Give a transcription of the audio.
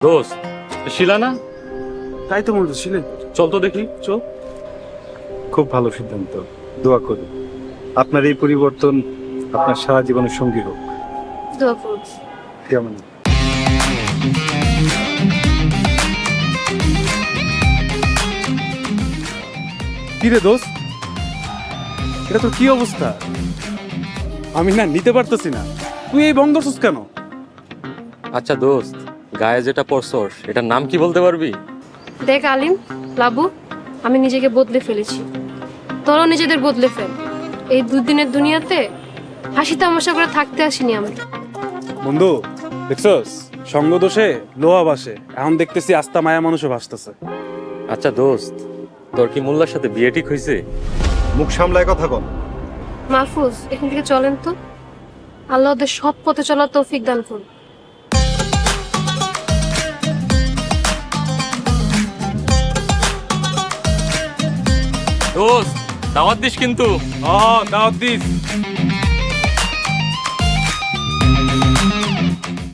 দোস্ত শিলা না? তাই তো বলতেছিলেন। চল তো দেখি, চল। খুব ভালো সিদ্ধান্ত, দোয়া করি আপনার এই পরিবর্তন আপনার সারা জীবনের সঙ্গী হোক। দোয়া করব। কেমন? কি রে দোস্ত, এটা তোর কি অবস্থা? আমি না নিতে পারতেছি না, তুই এই বন্ধ করছিস কেন? আচ্ছা দোস্ত, গায়ে যেটা পরছস এটার নাম কি বলতে পারবি? দেখ আলিম, লাবু, আমি নিজেকে বদলে ফেলেছি। তোরাও নিজেদের বদলে ফেল। এই দুদিনের দুনিয়াতে হাসি তামাশা করে থাকতে আসিনি আমি। বন্ধু দেখছস, সঙ্গ দোষে লোহা ভাসে, এখন দেখতেছি আস্তা মায়া মানুষও ভাসতেছে। আচ্ছা দোস্ত, তোর কি মোল্লার সাথে বিয়ে ঠিক হয়েছে? মুখ সামলায় কথা বল। মাহফুজ, এখান থেকে চলেন তো। আল্লাহ ওদের সৎ পথে চলার তৌফিক দান করুন। দোস্ত দাওয়াত দিস কিন্তু। দাওয়াত দিস।